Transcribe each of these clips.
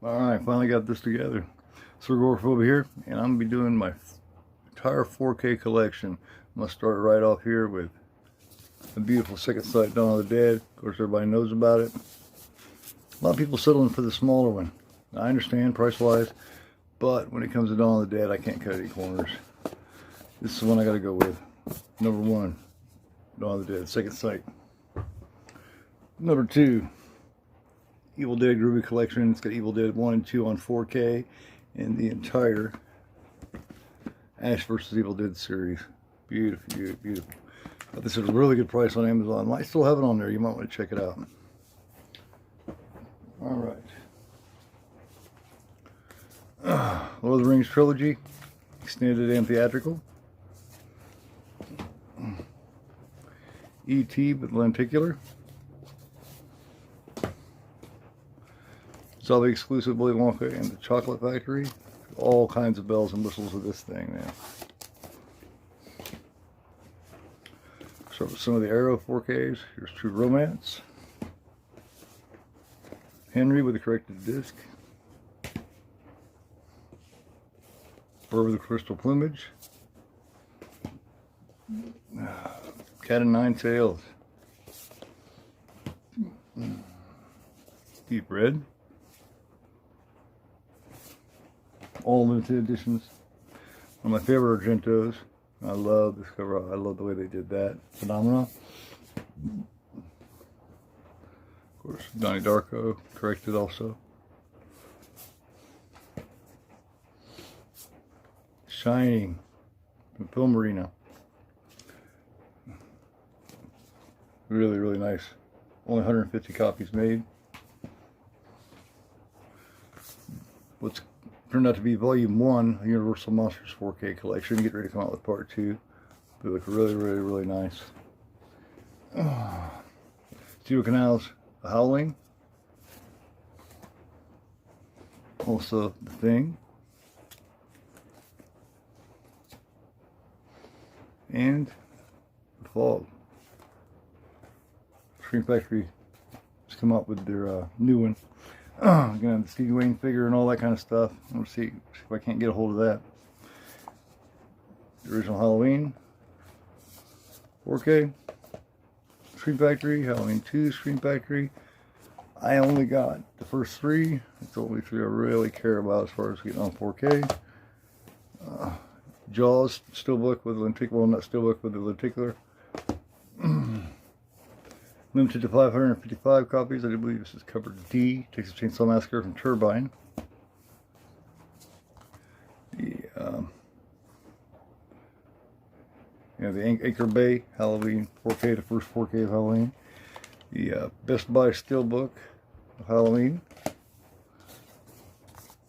Alright, finally got this together. So we're going over here, and I'm going to be doing my entire 4K collection. I'm going to start right off here with a beautiful Second Sight Dawn of the Dead. Of course, everybody knows about it. A lot of people settling for the smaller one. I understand price-wise, but when it comes to Dawn of the Dead, I can't cut any corners. This is the one I got to go with. Number 1, Dawn of the Dead, Second Sight. Number 2, Evil Dead Groovy Collection. It's got Evil Dead 1 and 2 on 4K and the entire Ash vs. Evil Dead series. Beautiful, beautiful, beautiful. This is a really good price on Amazon. Might still have it on there. You might want to check it out. Alright. Lord of the Rings Trilogy, extended and theatrical. E.T. with lenticular. Saw the exclusive Willy Wonka and the Chocolate Factory. All kinds of bells and whistles with this thing now. Start with some of the Arrow 4Ks. Here's True Romance. Henry with the corrected disc. Bird with the Crystal Plumage. Cat and Nine Tails. Deep Red. All limited editions. One of my favorite Argentos. I love this cover. I love the way they did that. Phenomenal. Of course, Donnie Darko, corrected also. Shining from Film Arena. Really, really nice. Only 150 copies made. What's turned out to be Volume 1, Universal Monsters 4K collection. Get ready to come out with Part 2. They look really, really, really nice. Studio Canal's The Howling. Also, The Thing. And The Fog. Screen Factory has come out with their new one. Gonna have the Stevie Wayne figure and all that kind of stuff. Let's see if I can't get a hold of that. The original Halloween 4K Screen Factory, Halloween 2 Screen Factory. I only got the first 3. It's the only 3 I really care about as far as getting on 4K. Jaws Steelbook with lenticular, well, not Steelbook with the lenticular. Limited to 555 copies. I do believe this is cover D. Texas Chainsaw Massacre from Turbine. The Anchor Bay Halloween 4K, the first 4K of Halloween. The Best Buy Steelbook of Halloween.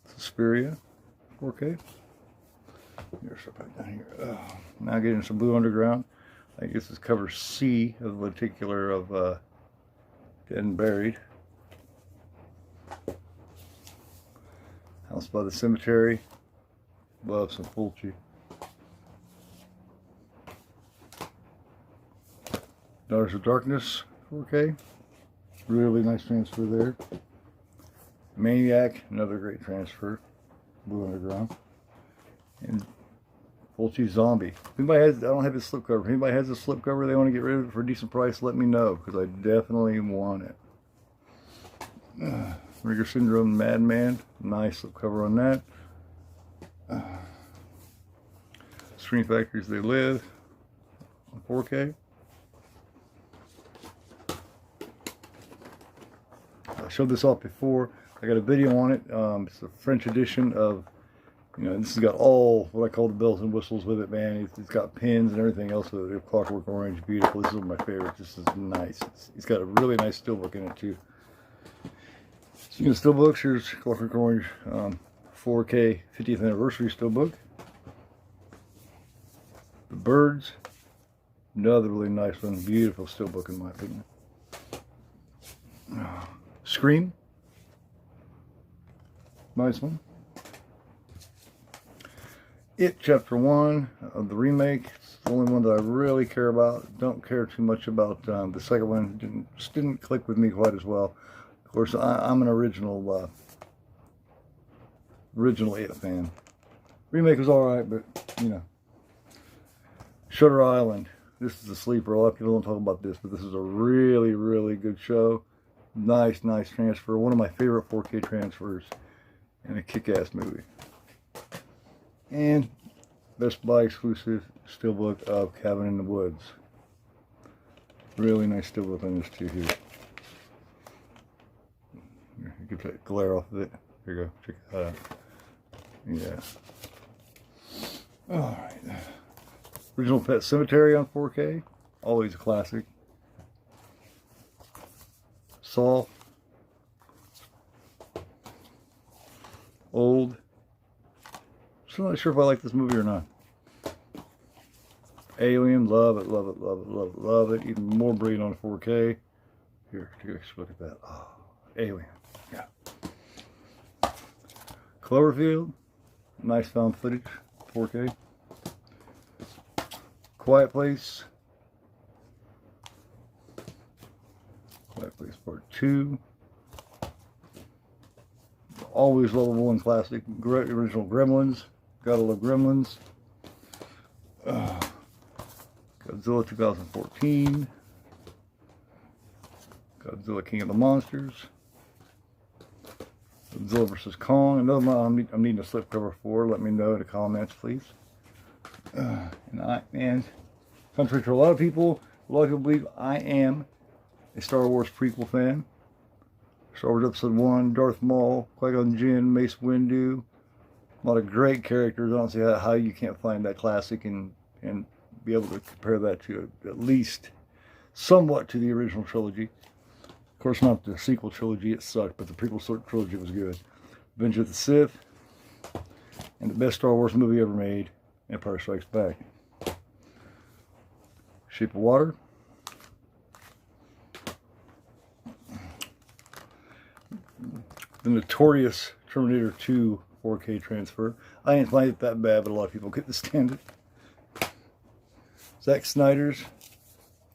Suspiria 4K. Here's right down here. Now getting some Blue Underground. I guess this covers C of the lenticular of Dead and Buried. House by the Cemetery. Love some Fulci. Daughters of Darkness 4K. Really nice transfer there. Maniac, another great transfer. Blue Underground. And Fulci Zombie. If anybody has, I don't have his slipcover. If anybody has a slipcover they want to get rid of it for a decent price, let me know, because I definitely want it. Rigger Syndrome Madman. Nice slipcover on that. Screen Factories They Live on 4K. I showed this off before. I got a video on it. It's a French edition of, this has got all what I call the bells and whistles with it, man. It's got pins and everything else with it. Clockwork Orange, beautiful. This is one of my favorites. This is nice. It's got a really nice steelbook in it too. Speaking of steelbooks, here's Clockwork Orange 4K 50th anniversary steelbook. The Birds, another really nice one. Beautiful steelbook in my opinion. Scream, nice one. It Chapter 1 of the remake. It's the only one that I really care about. Don't care too much about the second one. Just didn't click with me quite as well. Of course, I'm an original Originally a fan. Remake was alright, but, you know. Shutter Island. This is a sleeper. A lot of people don't talk about this, but this is a really, really good show. Nice, nice transfer. One of my favorite 4K transfers in a kick-ass movie. And Best Buy exclusive steelbook of Cabin in the Woods. Really nice steelbook on this too here. You get that glare off of it. Here you go. Check that out. Yeah. Alright. Original Pet Cemetery on 4K. Always a classic. Saw. Old. Still not sure if I like this movie or not. Alien, love it, love it, love it, love it, love it. Even more brilliant on 4K. Here, take a look at that. Oh, Alien. Yeah. Cloverfield. Nice found footage. 4K. Quiet Place. Quiet Place Part 2. Always lovable and classic. Original Gremlins. Gotta love Gremlins. Godzilla 2014. Godzilla King of the Monsters. Godzilla vs. Kong. Another one I'm needing a slipcover for. Let me know in the comments, please. And contrary to a lot of people believe I am a Star Wars prequel fan. Star Wars Episode 1, Darth Maul, Qui-Gon Jinn, Mace Windu. A lot of great characters. I don't see how you can't find that classic and be able to compare that to at least somewhat to the original trilogy. Of course, not the sequel trilogy, it sucked, but the prequel trilogy was good. Revenge of the Sith, and the best Star Wars movie ever made, Empire Strikes Back. Shape of Water. The notorious Terminator 2 4K transfer. I ain't find it that bad, but a lot of people couldn't stand it. Zack Snyder's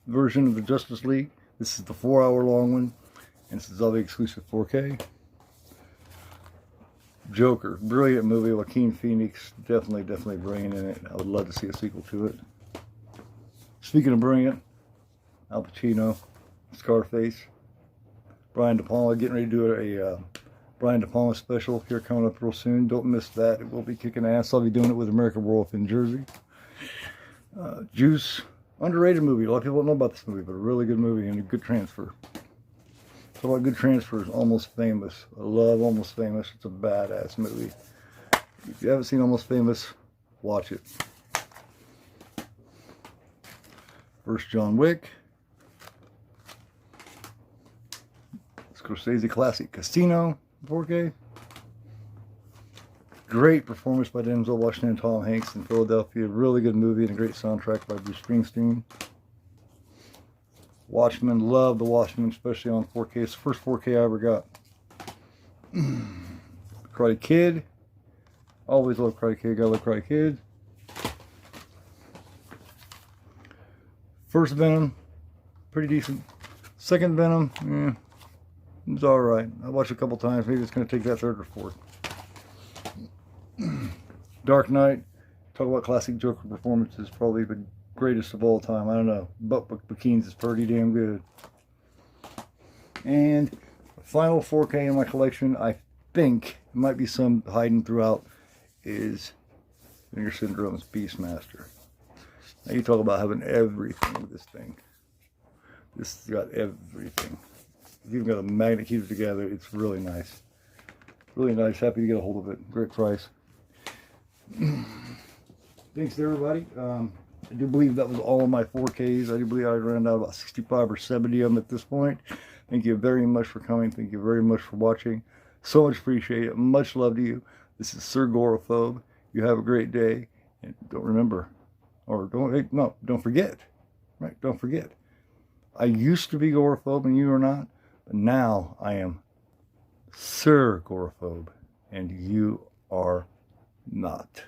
version of the Justice League. This is the 4-hour long one, and this is all the exclusive 4K. Joker, brilliant movie. Joaquin Phoenix, definitely brilliant in it. I would love to see a sequel to it. Speaking of brilliant, Al Pacino, Scarface, Brian De Palma, getting ready to do a Brian De Palma special here coming up real soon. Don't miss that. It will be kicking ass. I'll be doing it with American Werewolf in Jersey. Juice, underrated movie. A lot of people don't know about this movie, but a really good movie and a good transfer. Talk about good transfers. Almost Famous. I love Almost Famous. It's a badass movie. If you haven't seen Almost Famous, watch it. First John Wick. Scorsese classic Casino 4K. Great performance by Denzel Washington and Tom Hanks in Philadelphia. Really good movie and a great soundtrack by Bruce Springsteen. Watchmen, love the Watchmen, especially on 4K. It's the first 4K I ever got. Karate Kid. Always love Karate Kid. Gotta love Karate Kid. First Venom, pretty decent. Second Venom, it's alright. I watched it a couple times. Maybe it's going to take that third or fourth. Dark Knight, talk about classic Joker performances, probably the greatest of all time. I don't know. Buck Buckins is pretty damn good. And the final 4K in my collection, I think, it might be some hiding throughout, is Vinegar Syndrome's Beastmaster. Now you talk about having everything with this thing. This has got everything. You've even got a magnet keeps it together. It's really nice. Really nice. Happy to get a hold of it. Great price. Thanks to everybody. I do believe that was all of my 4Ks. I do believe I ran out about 65 or 70 of them at this point. Thank you very much for coming. Thank you very much for watching. So much appreciate it. Much love to you. This is Sir Gorophobe. You have a great day. And don't remember, or don't forget. Right? Don't forget. I used to be Gorophobe and you are not. But now I am Sir Gorophobe and you are not.